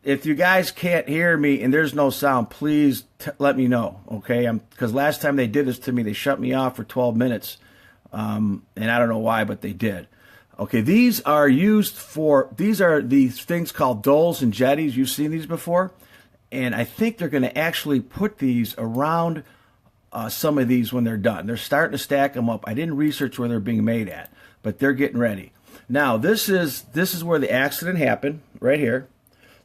If you guys can't hear me and there's no sound, please let me know, okay? Because last time they did this to me, they shut me off for 12 minutes, and I don't know why, but they did. Okay, these are these are these things called doles and jetties. You've seen these before, and I think they're going to actually put these around some of these when they're done. They're starting to stack them up. I didn't research where they're being made at, but they're getting ready. Now, this is where the accident happened, right here.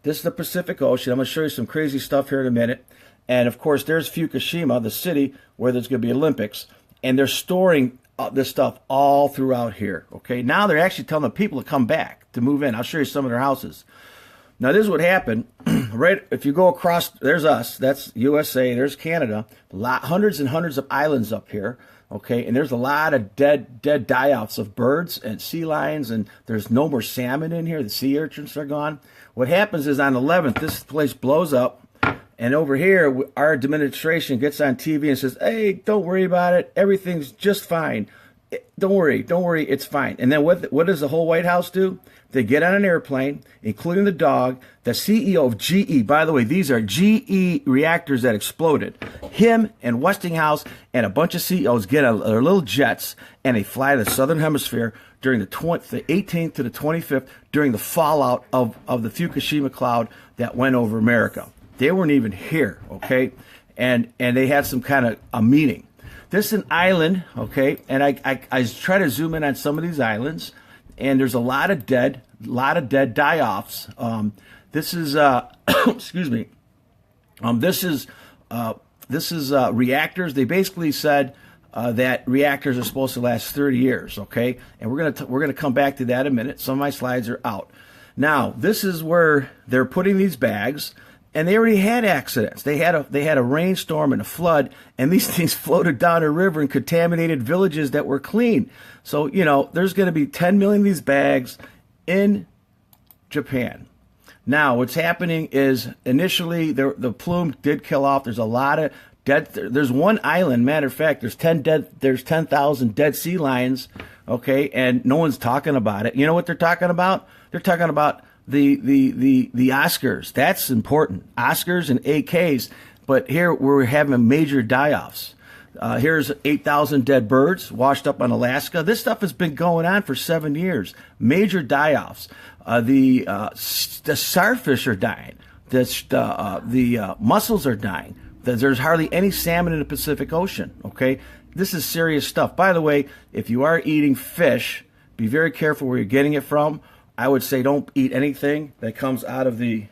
This is the Pacific Ocean. I'm going to show you some crazy stuff here in a minute. And, of course, there's Fukushima, the city where there's going to be Olympics. And they're storing this stuff all throughout here. Okay, now they're actually telling the people to come back, to move in. I'll show you some of their houses. Now, this is what happened. Right, if you go across, there's us. That's USA. There's Canada. Hundreds and hundreds of islands up here. Okay, and there's a lot of dead die-offs of birds and sea lions, and there's no more salmon in here. The sea urchins are gone. What happens is on the 11th, this place blows up, and over here, our administration gets on TV and says, hey, don't worry about it. Everything's just fine. Don't worry, it's fine. And then what does the whole White House do? They get on an airplane, including the dog, the CEO of GE. By the way, these are GE reactors that exploded. Him and Westinghouse and a bunch of CEOs get on their little jets, and they fly to the Southern Hemisphere during the 18th to the 25th during the fallout of the Fukushima cloud that went over America. They weren't even here, okay? And they had some kind of a meeting. This is an island, okay? And I try to zoom in on some of these islands, and there's a lot of dead die-offs. This is excuse me. This is reactors. They basically said that reactors are supposed to last 30 years, okay? And we're gonna come back to that in a minute. Some of my slides are out. Now, this is where they're putting these bags, and they already had accidents. They had a rainstorm and a flood, and these things floated down a river and contaminated villages that were clean. So, there's going to be 10 million of these bags in Japan. Now, what's happening is initially the plume did kill off. There's a lot of dead. There's one island. Matter of fact, there's 10,000 dead sea lions. Okay, and no one's talking about it. You know what they're talking about? They're talking about the Oscars. That's important. Oscars and AKs. But here we're having major die-offs. Here's 8,000 dead birds washed up on Alaska. This stuff has been going on for 7 years. Major die-offs. The starfish are dying. The mussels are dying. There's hardly any salmon in the Pacific Ocean. Okay, this is serious stuff. By the way, if you are eating fish, be very careful where you're getting it from. I would say don't eat anything that comes out of the...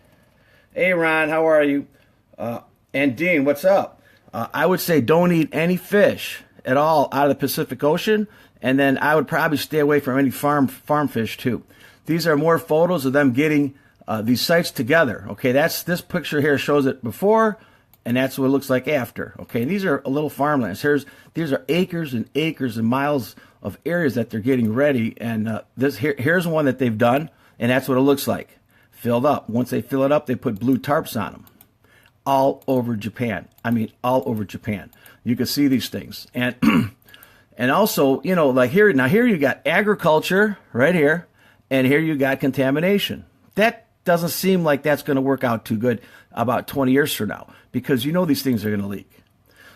Hey, Ron, how are you? And Dean, what's up? I would say don't eat any fish at all out of the Pacific Ocean, and then I would probably stay away from any farm fish, too. These are more photos of them getting these sites together. Okay, this picture here shows it before, and that's what it looks like after. Okay, and these are little farmlands. These are acres and acres and miles of areas that they're getting ready, and here's one that they've done, and that's what it looks like, filled up. Once they fill it up, they put blue tarps on them, all over Japan. I mean, all over Japan. You can see these things, and and also, like here you got agriculture right here, and here you got contamination. That doesn't seem like that's going to work out too good about 20 years from now, because these things are going to leak.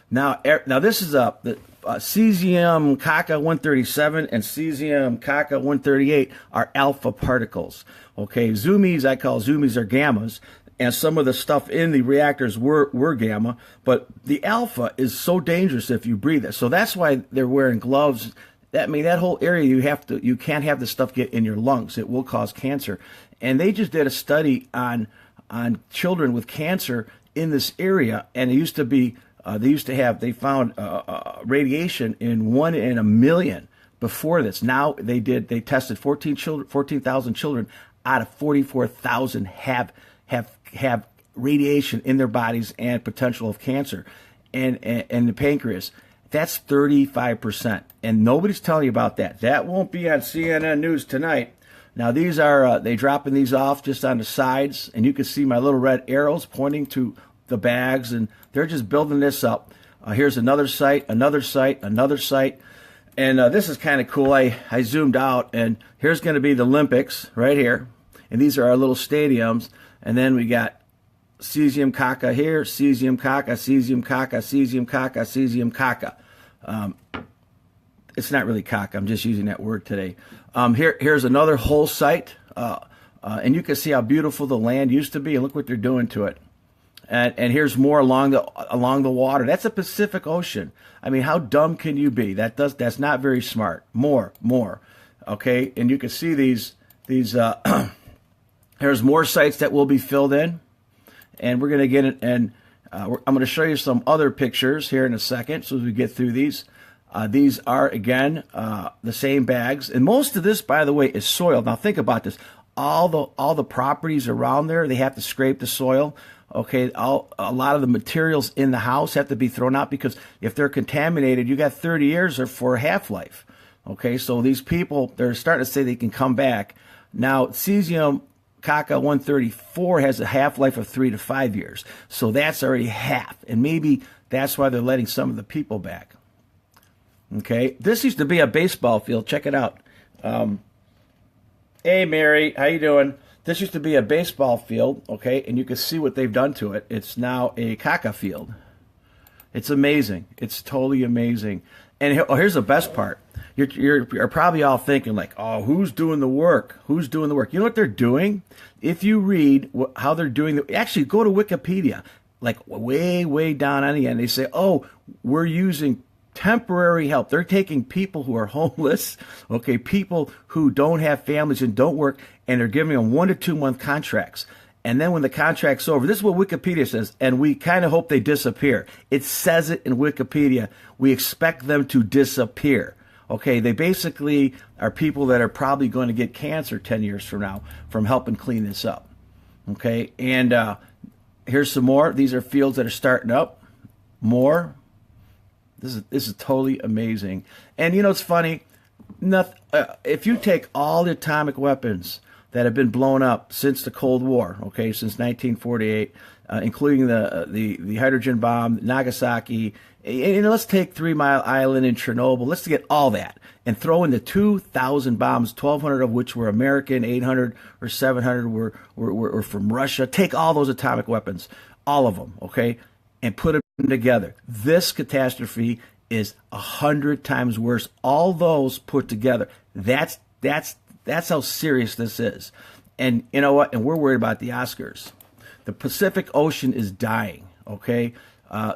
Now this is the cesium Kappa 137 and cesium Kappa 138 are alpha particles. Okay, zoomies, I call zoomies, are gammas, and some of the stuff in the reactors were gamma, but the alpha is so dangerous if you breathe it. So that's why they're wearing gloves. That whole area you can't have this stuff get in your lungs. It will cause cancer. And they just did a study on children with cancer in this area, and it used to be they found radiation in 1 in a million before this. Now they tested 14,000 children out of 44,000 have radiation in their bodies and potential of cancer, and the pancreas. That's 35%, and nobody's telling you about that. That won't be on CNN News tonight. Now these are they dropping these off just on the sides, and you can see my little red arrows pointing to the bags, and they're just building this up. Here's another site, another site, another site, and this is kind of cool. I zoomed out, and here's going to be the Olympics right here, And these are our little stadiums. And then we got cesium caca here, cesium caca, cesium caca, cesium caca, cesium caca. It's not really caca. I'm just using that word today. Here's another whole site. And you can see how beautiful the land used to be. And look what they're doing to it. And here's more along the water. That's the Pacific Ocean. I mean, how dumb can you be? That's not very smart. More. Okay, and you can see these. There's more sites that will be filled in, and we're gonna get it. And I'm gonna show you some other pictures here in a second. So as we get through these are again the same bags, and most of this, by the way, is soil. Now think about this. All the properties around there, they have to scrape the soil. Okay, a lot of the materials in the house have to be thrown out because if they're contaminated, you got 30 years or for a half-life. Okay, so these people, they're starting to say they can come back. Now, cesium caca 134 has a half-life of 3 to 5 years. So that's already half. And maybe that's why they're letting some of the people back. Okay, this used to be a baseball field. Check it out. Hey, Mary, how you doing? This used to be a baseball field, okay, and you can see what they've done to it. It's now a caca field. It's amazing. It's totally amazing. And here's the best part. You're probably all thinking like, oh, who's doing the work? Who's doing the work? You know what they're doing? If you read how they're doing it, actually go to Wikipedia, like way down on the end. They say, oh, we're using temporary help. They're taking people who are homeless, okay, people who don't have families and don't work, and they're giving them 1 to 2 month contracts. And then when the contract's over, this is what Wikipedia says, and we kind of hope they disappear. It says it in Wikipedia. We expect them to disappear. Okay, they basically are people that are probably going to get cancer 10 years from now from helping clean this up. Okay, and here's some more. These are fields that are starting up. More. This is totally amazing. And you know, it's funny. If you take all the atomic weapons that have been blown up since the Cold War, okay, since 1948, including the hydrogen bomb, Nagasaki, and let's take 3 Mile Island in Chernobyl. Let's get all that and throw in the 2,000 bombs, 1,200 of which were American, 800 or 700 were from Russia. Take all those atomic weapons, all of them, okay, and put them together. This catastrophe is 100 times worse. All those put together. That's how serious this is. And you know what? And we're worried about the Oscars. The Pacific Ocean is dying. Okay,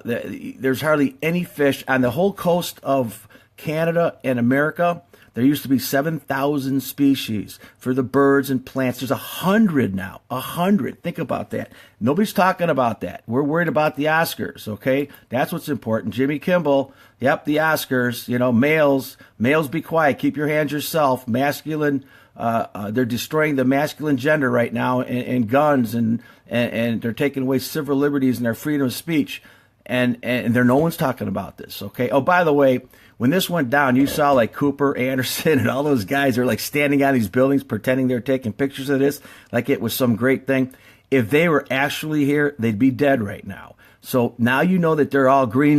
there's hardly any fish on the whole coast of Canada and America. There used to be 7,000 species for the birds and plants. There's 100 now. 100. Think about that. Nobody's talking about that. We're worried about the Oscars, okay? That's what's important. Jimmy Kimmel, yep, the Oscars. You know, males be quiet. Keep your hands yourself. Masculine, they're destroying the masculine gender right now and guns and they're taking away civil liberties and our freedom of speech. And no one's talking about this, okay? Oh, by the way, when this went down, you saw like Cooper, Anderson, and all those guys are like standing on these buildings pretending they're taking pictures of this like it was some great thing. If they were actually here, they'd be dead right now. So now you know that they're all green